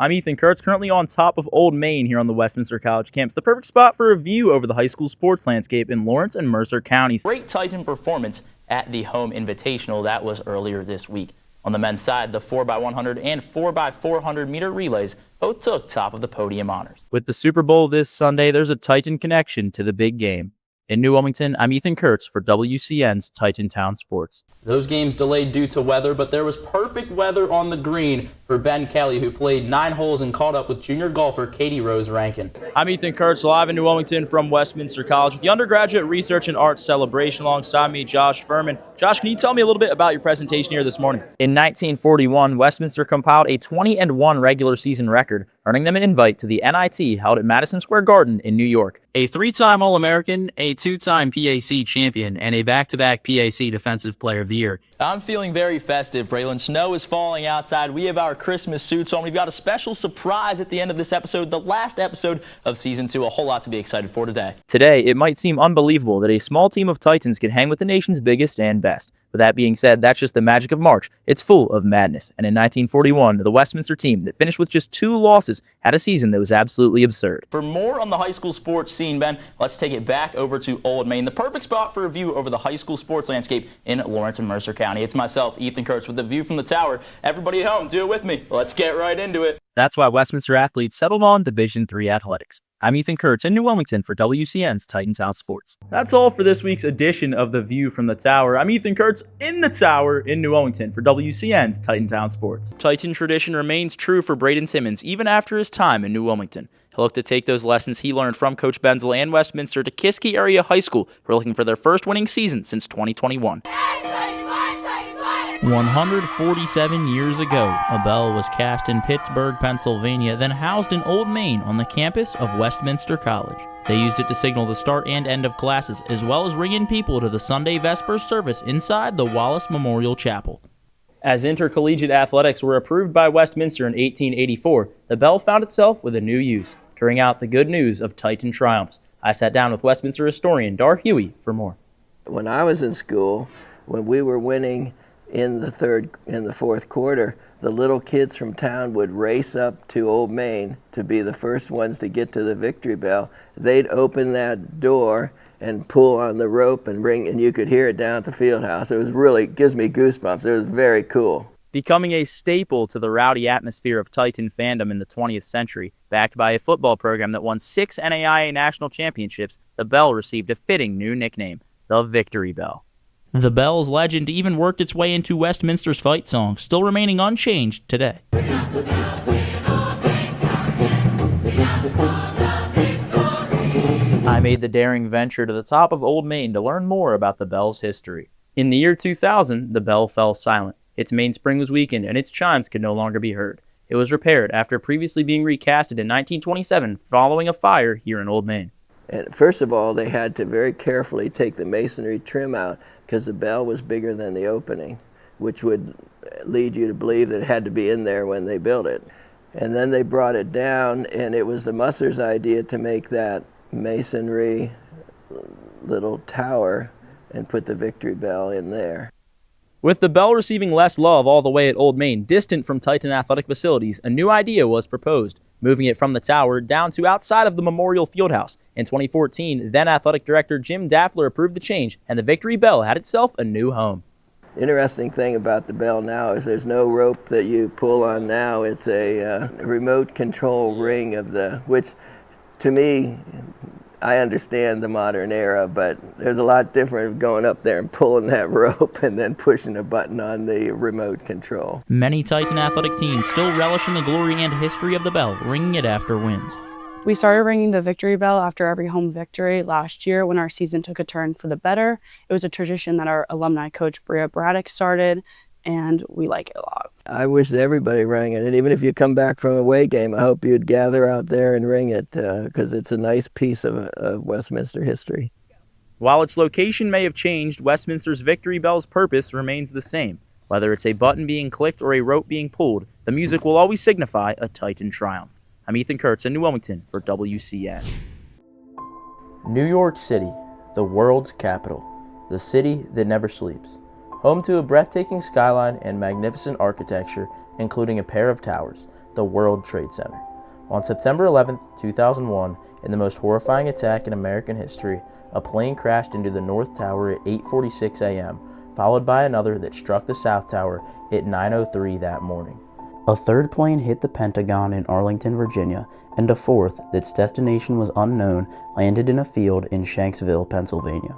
I'm Ethan Kurtz, currently on top of Old Main here on the Westminster College campus, the perfect spot for a view over the high school sports landscape in Lawrence and Mercer counties. Great Titan performance at the home invitational that was earlier this week. On the men's side, the 4x100 and 4x400 meter relays both took top of the podium honors. With the Super Bowl this Sunday, there's a Titan connection to the big game. In New Wilmington, I'm Ethan Kurtz for WCN's Titan Town Sports. Those games delayed due to weather, but there was perfect weather on the green for Ben Kelly, who played 9 holes and caught up with junior golfer Katie Rose Rankin. I'm Ethan Kurtz, live in New Wilmington from Westminster College with the Undergraduate Research and Arts Celebration. Alongside me, Josh Furman. Josh, can you tell me a little bit about your presentation here this morning? In 1941, Westminster compiled a 20-1 regular season record, earning them an invite to the NIT held at Madison Square Garden in New York. A 3-time All-American, a 2-time PAC champion, and a back-to-back PAC Defensive Player of the Year. I'm feeling very festive, Braylon. Snow is falling outside. We have our Christmas suits on. We've got a special surprise at the end of this episode, the last episode of Season 2. A whole lot to be excited for today. Today, it might seem unbelievable that a small team of Titans could hang with the nation's biggest and best. With that being said, that's just the magic of March. It's full of madness. And in 1941, the Westminster team that finished with just 2 losses had a season that was absolutely absurd. For more on the high school sports scene, Ben, let's take it back over to Old Main, the perfect spot for a view over the high school sports landscape in Lawrence and Mercer County. It's myself, Ethan Kurtz, with the view from the tower. Everybody at home, do it with me. Let's get right into it. That's why Westminster athletes settled on Division III athletics. I'm Ethan Kurtz in New Wilmington for WCN's Titan Town Sports. That's all for this week's edition of The View from the Tower. I'm Ethan Kurtz in the tower in New Wilmington for WCN's Titan Town Sports. Titan tradition remains true for Braden Timmons even after his time in New Wilmington. He'll look to take those lessons he learned from Coach Benzel and Westminster to Kiski Area High School, who are looking for their first winning season since 2021. 147 years ago, a bell was cast in Pittsburgh, Pennsylvania, then housed in Old Main on the campus of Westminster College. They used it to signal the start and end of classes, as well as ring in people to the Sunday Vespers service inside the Wallace Memorial Chapel. As intercollegiate athletics were approved by Westminster in 1884, the bell found itself with a new use, to ring out the good news of Titan triumphs. I sat down with Westminster historian Dar Huey for more. When I was in school, when we were winning in the fourth quarter, the little kids from town would race up to Old Main to be the first ones to get to the victory bell. They'd open that door and pull on the rope and ring, and you could hear it down at the field house. It was really, gives me goosebumps. It was very cool. Becoming a staple to the rowdy atmosphere of Titan fandom in the 20th century, backed by a football program that won 6 NAIA national championships, the bell received a fitting new nickname, the Victory Bell. The bell's legend even worked its way into Westminster's fight song, still remaining unchanged today. I made the daring venture to the top of Old Main to learn more about the bell's history. In the year 2000, the bell fell silent. Its mainspring was weakened and its chimes could no longer be heard. It was repaired after previously being recasted in 1927 following a fire here in Old Main. And first of all, they had to very carefully take the masonry trim out because the bell was bigger than the opening, which would lead you to believe that it had to be in there when they built it. And then they brought it down, and it was the Mussers' idea to make that masonry little tower and put the Victory Bell in there. With the bell receiving less love all the way at Old Main, distant from Titan athletic facilities, a new idea was proposed, moving it from the tower down to outside of the Memorial Fieldhouse. In 2014, then athletic director Jim Daffler approved the change, and the Victory Bell had itself a new home. Interesting thing about the bell now is there's no rope that you pull on now. It's a remote control ring which to me, I understand the modern era, but there's a lot different going up there and pulling that rope and then pushing a button on the remote control. Many Titan athletic teams still relish in the glory and history of the bell, ringing it after wins. We started ringing the victory bell after every home victory last year when our season took a turn for the better. It was a tradition that our alumni coach Bria Braddock started, and we like it a lot. I wish that everybody rang it, and even if you come back from a away game, I hope you'd gather out there and ring it, because it's a nice piece of Westminster history. While its location may have changed, Westminster's Victory Bell's purpose remains the same. Whether it's a button being clicked or a rope being pulled, the music will always signify a Titan triumph. I'm Ethan Kurtz in New Wilmington for WCN. New York City, the world's capital, the city that never sleeps. Home to a breathtaking skyline and magnificent architecture, including a pair of towers. the World Trade Center. On September 11, 2001, in the most horrifying attack in American history, a plane crashed into the North Tower at 8:46 a.m., followed by another that struck the South Tower at 9:03 that morning. A third plane hit the Pentagon in Arlington, Virginia, and a fourth, that's destination was unknown, landed in a field in Shanksville, Pennsylvania.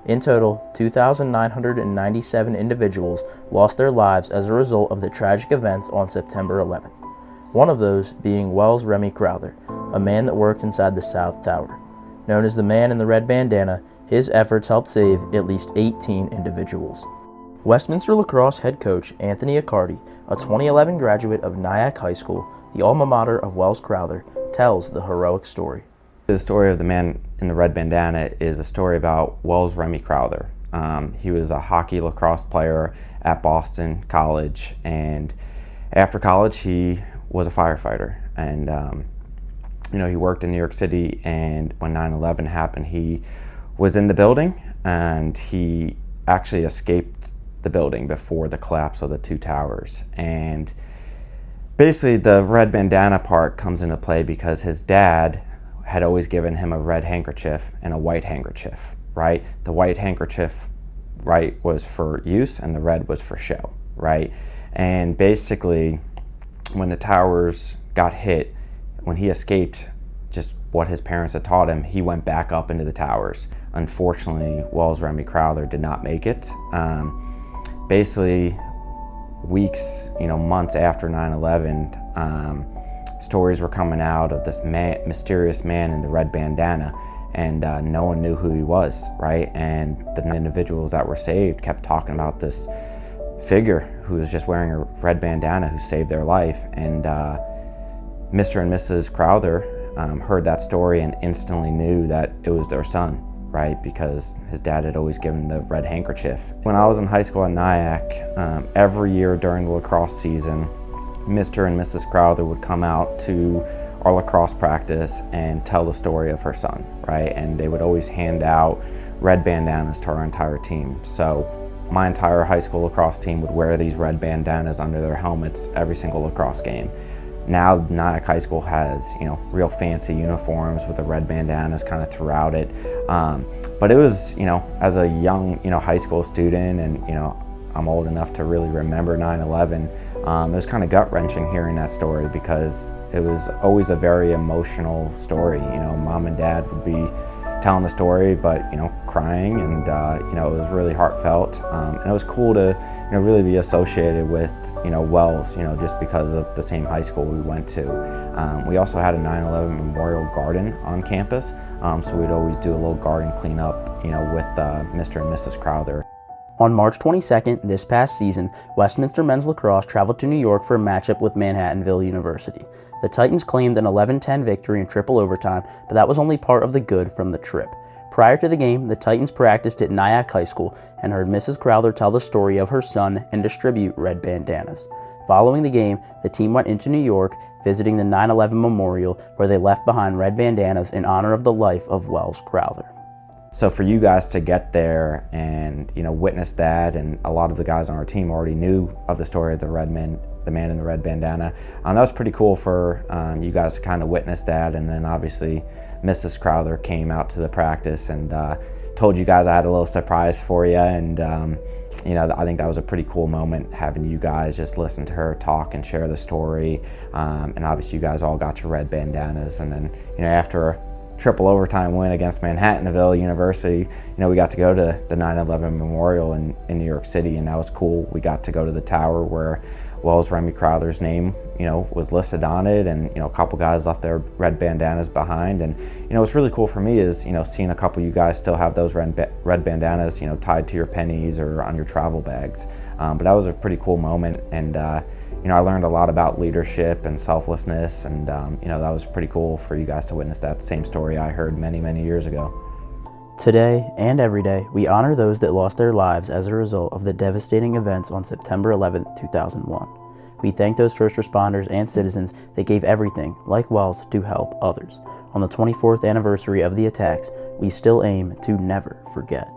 In total, 2,997 individuals lost their lives as a result of the tragic events on September 11th. One of those being Wells Remy Crowther, a man that worked inside the South Tower. Known as the Man in the Red Bandana, his efforts helped save at least 18 individuals. Westminster lacrosse head coach Anthony Accardi, a 2011 graduate of Nyack High School, the alma mater of Wells Crowther, tells the heroic story. The story of the Man in the Red Bandana is a story about Wells Remy Crowther. He was a hockey lacrosse player at Boston College, and after college he was a firefighter. And he worked in New York City, and when 9/11 happened, he was in the building, and he actually escaped the building before the collapse of the two towers. And basically the red bandana part comes into play because his dad had always given him a red handkerchief and a white handkerchief, right? The white handkerchief, right, was for use, and the red was for show, right? And basically when the towers got hit, when he escaped, just what his parents had taught him, he went back up into the towers. Unfortunately, Wells Remy Crowther did not make it. Basically, weeks, months after 9/11, stories were coming out of this mysterious man in the red bandana, and no one knew who he was, right? And the individuals that were saved kept talking about this figure who was just wearing a red bandana who saved their life. And Mr. and Mrs. Crowther heard that story and instantly knew that it was their son, right? Because his dad had always given the red handkerchief. When I was in high school at Nyack, every year during the lacrosse season, Mr. and Mrs. Crowther would come out to our lacrosse practice and tell the story of her son, right? And they would always hand out red bandanas to our entire team. So my entire high school lacrosse team would wear these red bandanas under their helmets every single lacrosse game. Now Nyack High School has, real fancy uniforms with the red bandanas kind of throughout it. But it was, as a young, high school student, and, I'm old enough to really remember 9/11, it was kind of gut-wrenching hearing that story because it was always a very emotional story. Mom and dad would be telling the story, but, crying, and, it was really heartfelt. And it was cool to, really be associated with, Wells, just because of the same high school we went to. We also had a 9/11 memorial garden on campus, so we'd always do a little garden cleanup, with Mr. and Mrs. Crowther. On March 22nd, this past season, Westminster men's lacrosse traveled to New York for a matchup with Manhattanville University. The Titans claimed an 11-10 victory in triple overtime, but that was only part of the good from the trip. Prior to the game, the Titans practiced at Nyack High School and heard Mrs. Crowther tell the story of her son and distribute red bandanas. Following the game, the team went into New York, visiting the 9/11 memorial, where they left behind red bandanas in honor of the life of Wells Crowther. So for you guys to get there and witness that, and a lot of the guys on our team already knew of the story of the man in the red bandana, that was pretty cool for you guys to kind of witness that. And then obviously Mrs. Crowther came out to the practice and told you guys I had a little surprise for you, and I think that was a pretty cool moment, having you guys just listen to her talk and share the story. And obviously you guys all got your red bandanas, and then after triple overtime win against Manhattanville University, we got to go to the 9/11 memorial in New York City, and that was cool. We got to go to the tower where Wells Remy Crowther's name, was listed on it, and a couple guys left their red bandanas behind. And what's really cool for me is seeing a couple of you guys still have those red bandanas tied to your pennies or on your travel bags. But that was a pretty cool moment, and I learned a lot about leadership and selflessness, and that was pretty cool for you guys to witness that same story I heard many, many years ago. Today and every day, we honor those that lost their lives as a result of the devastating events on September 11, 2001. We thank those first responders and citizens that gave everything, like Wells, to help others. On the 24th anniversary of the attacks, we still aim to never forget.